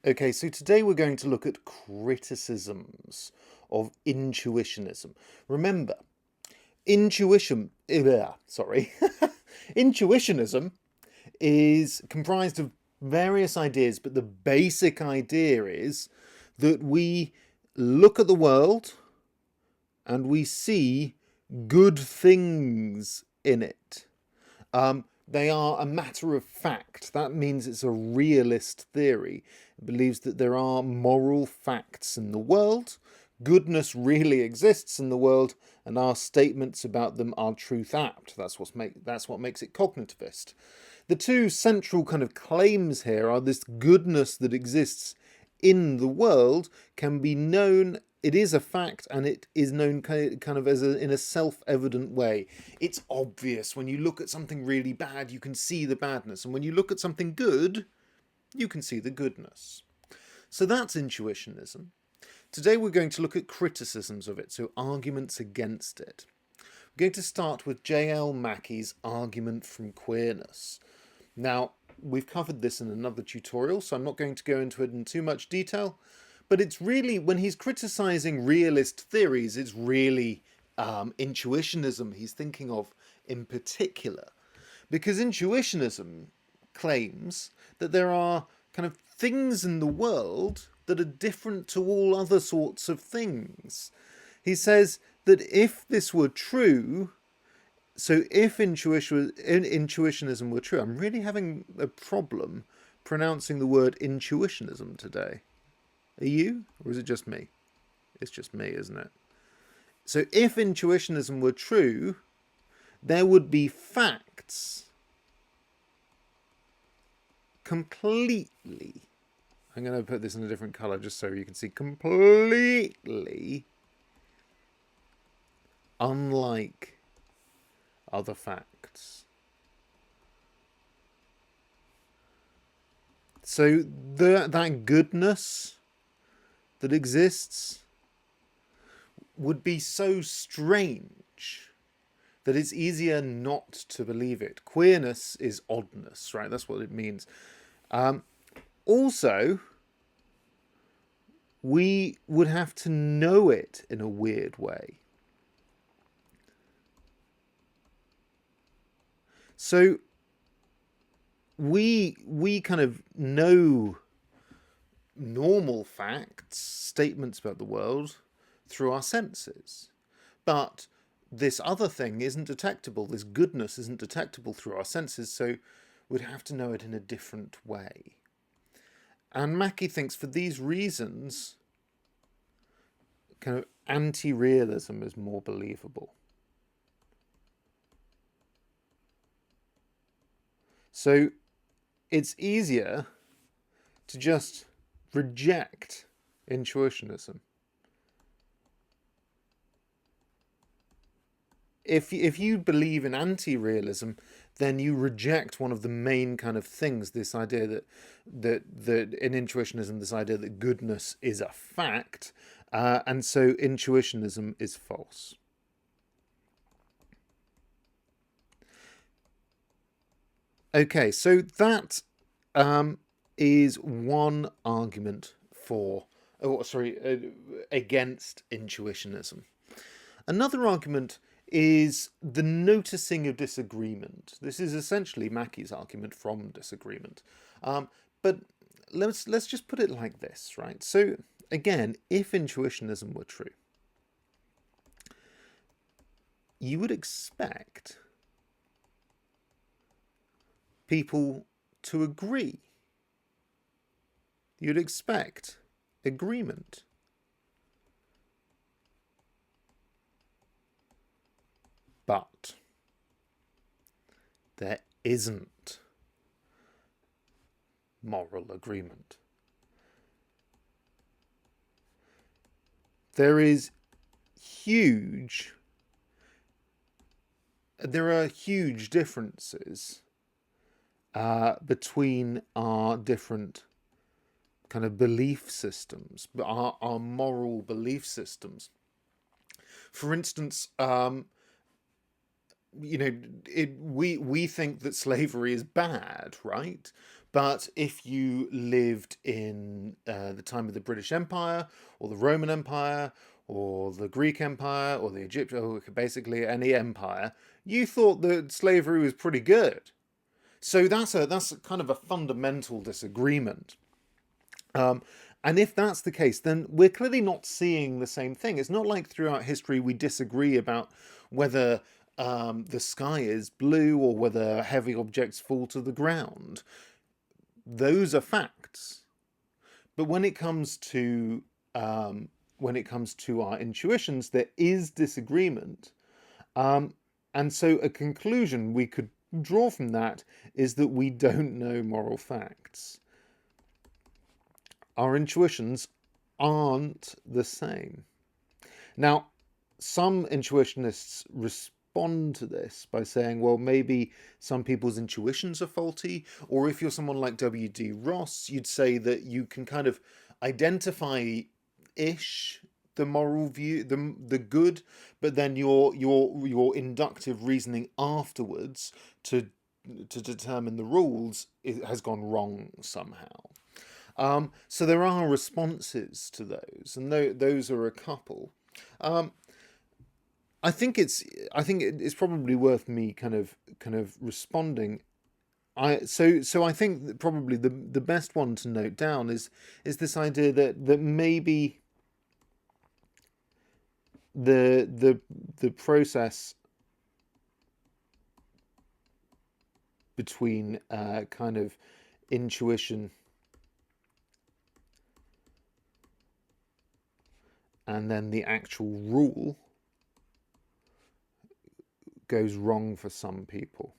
Okay, so today we're going to look at criticisms of intuitionism. Remember, intuition, sorry, intuitionism is comprised of various ideas, but the basic idea is that we look at the world and we see good things in it. They are a matter of fact. That means it's a realist theory. It believes that there are moral facts in the world. Goodness really exists in the world, and our statements about them are truth apt. That's what makes it cognitivist. The two central kind of claims here are this goodness that exists in the world can be known. It is a fact, and it is known kind of as in a self-evident way. It's obvious. When you look at something really bad, you can see the badness, and when you look at something good, you can see the goodness. So that's intuitionism. Today we're going to look at criticisms of it, so arguments against it. We're going to start with J.L. Mackie's argument from Queerness. Now, we've covered this in another tutorial, so I'm not going to go into it in too much detail. But it's really, when he's criticizing realist theories, it's really intuitionism he's thinking of in particular. Because intuitionism claims that there are kind of things in the world that are different to all other sorts of things. He says that if this were true, so if intuitionism were true, I'm really having a problem pronouncing the word intuitionism today. Are you? Or is it just me? It's just me, isn't it? So if intuitionism were true, there would be facts completely, I'm going to put this in a different colour just so you can see, completely unlike other facts. So that goodness that exists would be so strange that it's easier not to believe it. Queerness is oddness, right? That's what it means. Also, we would have to know it in a weird way. So we kind of know normal facts, statements about the world, through our senses. But this other thing isn't detectable, this goodness isn't detectable through our senses, so we'd have to know it in a different way. And Mackie thinks for these reasons, kind of anti-realism is more believable. So it's easier to just reject intuitionism. If you believe in anti-realism, then you reject one of the main kind of things, this idea that in intuitionism, this idea that goodness is a fact, and so intuitionism is false. Okay, so that is one argument against intuitionism. Another argument is the noticing of disagreement. This is essentially Mackie's argument from Disagreement. But let's just put it like this, right? So again, if intuitionism were true, you would expect people to agree. You'd expect agreement. But there isn't moral agreement. There are huge differences between our different kind of belief systems, our moral belief systems. For instance, we think that slavery is bad, right? But if you lived in the time of the British Empire, or the Roman Empire, or the Greek Empire, or the Egyptian, or basically any empire, you thought that slavery was pretty good. So that's kind of a fundamental disagreement. And if that's the case, then we're clearly not seeing the same thing. It's not like throughout history we disagree about whether the sky is blue or whether heavy objects fall to the ground. Those are facts. But when it comes to our intuitions, there is disagreement. And so a conclusion we could draw from that is that we don't know moral facts. Our intuitions aren't the same. Now, some intuitionists respond to this by saying, well, maybe some people's intuitions are faulty, or if you're someone like W.D. Ross, you'd say that you can kind of identify-ish the moral view, the good, but then your inductive reasoning afterwards to determine the rules has gone wrong somehow. So there are responses to those, and those are a couple. I think it's probably worth me kind of responding. So I think that probably the best one to note down is this idea that maybe the process between kind of intuition and then the actual rule goes wrong for some people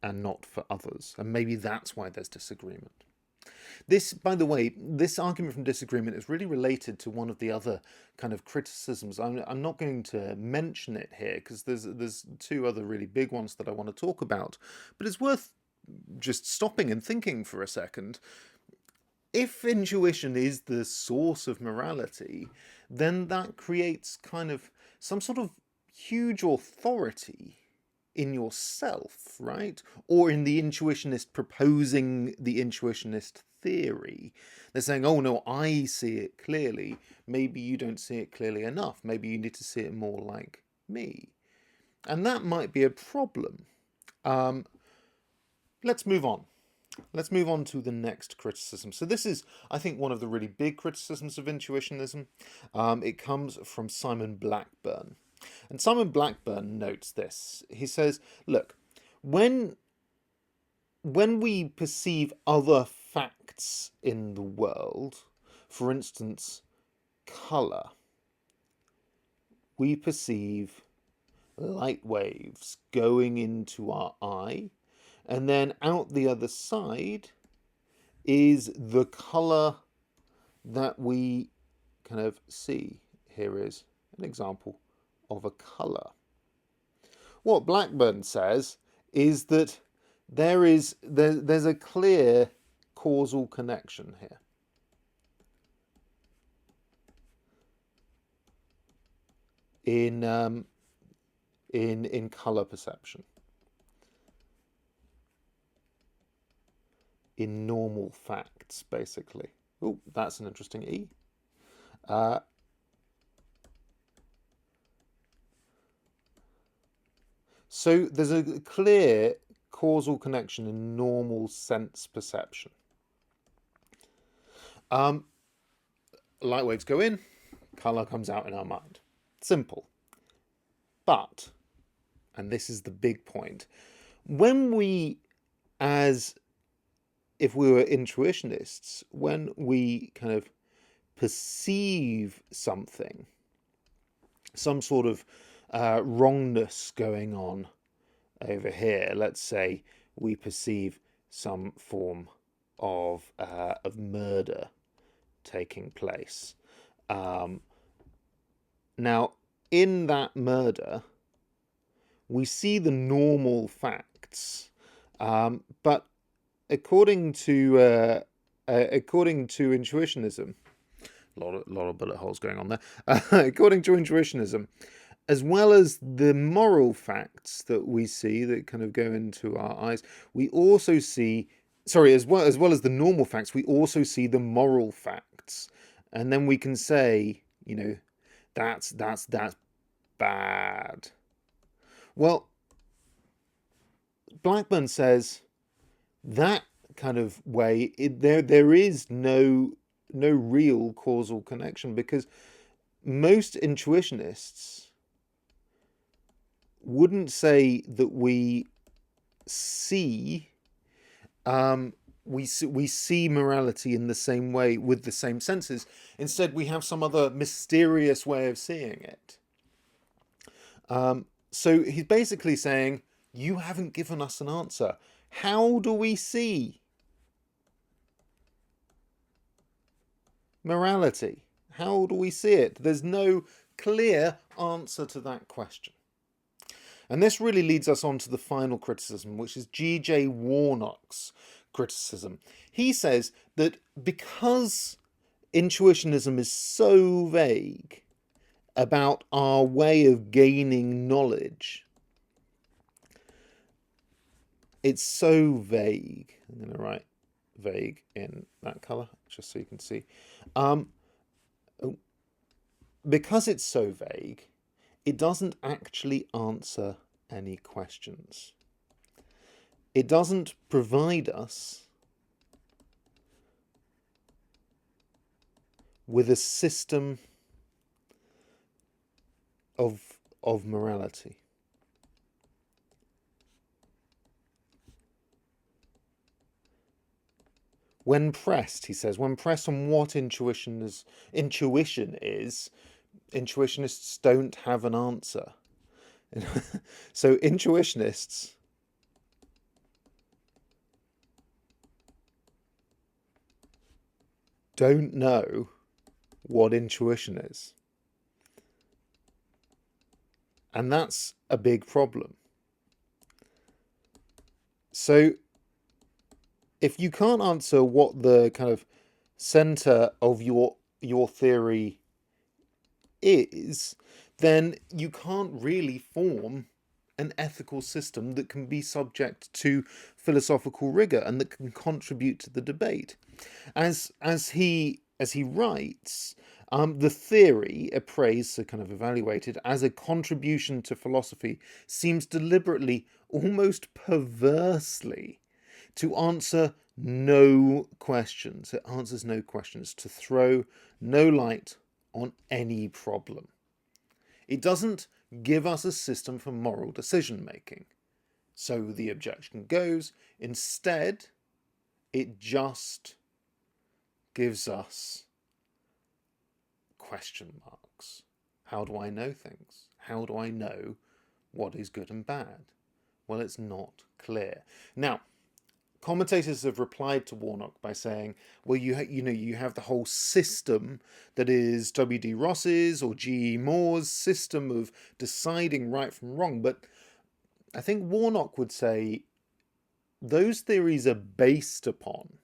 and not for others. And maybe that's why there's disagreement. This, by the way, this argument from disagreement is really related to one of the other kind of criticisms. I'm not going to mention it here because there's two other really big ones that I want to talk about. But it's worth just stopping and thinking for a second. If intuition is the source of morality, then that creates kind of some sort of huge authority in yourself, right? Or in the intuitionist proposing the intuitionist theory. They're saying, oh no, I see it clearly. Maybe you don't see it clearly enough. Maybe you need to see it more like me. And that might be a problem. Let's move on. Let's move on to the next criticism. So this is, I think, one of the really big criticisms of Intuitionism. It comes from Simon Blackburn. And Simon Blackburn notes this. He says, look, when we perceive other facts in the world, for instance, colour, we perceive light waves going into our eye, and then out the other side is the colour that we kind of see. Here is an example of a colour. What Blackburn says is that there's a clear causal connection here. In colour perception. In normal facts, basically. Oh, that's an interesting E. So there's a clear causal connection in normal sense perception. Light waves go in, colour comes out in our mind. Simple. But, and this is the big point, when we, as if we were intuitionists, when we kind of perceive something, some sort of wrongness going on over here, let's say we perceive some form of murder taking place. Now, in that murder, we see the normal facts, but according to Intuitionism, a lot of bullet holes going on there. According to Intuitionism, as well as the moral facts that we see that kind of go into our eyes, we also see, sorry, as well as the normal facts, we also see the moral facts. And then we can say, that's bad. Well, Blackburn says that kind of way, there is no real causal connection, because most intuitionists wouldn't say that we see morality in the same way with the same senses. Instead, we have some other mysterious way of seeing it. So he's basically saying, you haven't given us an answer. How do we see morality? How do we see it? There's no clear answer to that question. And this really leads us on to the final criticism, which is G.J. Warnock's criticism. He says that because intuitionism is so vague about our way of gaining knowledge, it's so vague. I'm going to write vague in that colour, just so you can see. Because it's so vague, it doesn't actually answer any questions. It doesn't provide us with a system of morality. When pressed, he says, when pressed on what intuition is, intuitionists don't have an answer. So intuitionists don't know what intuition is. And that's a big problem. So if you can't answer what the kind of center of your theory is, then you can't really form an ethical system that can be subject to philosophical rigor and that can contribute to the debate. As he writes, the theory appraised, so kind of evaluated as a contribution to philosophy, seems deliberately, almost perversely, to answer no questions. It answers no questions, to throw no light on any problem. It doesn't give us a system for moral decision making. So the objection goes. Instead, it just gives us question marks. How do I know things? How do I know what is good and bad? Well, it's not clear. Now, commentators have replied to Warnock by saying, well, you have the whole system that is W.D. Ross's or G.E. Moore's system of deciding right from wrong. But I think Warnock would say those theories are based upon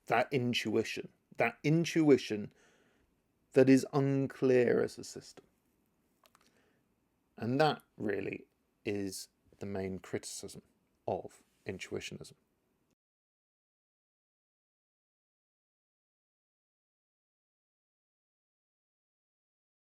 that intuition that is unclear as a system. And that really is the main criticism of Intuitionism.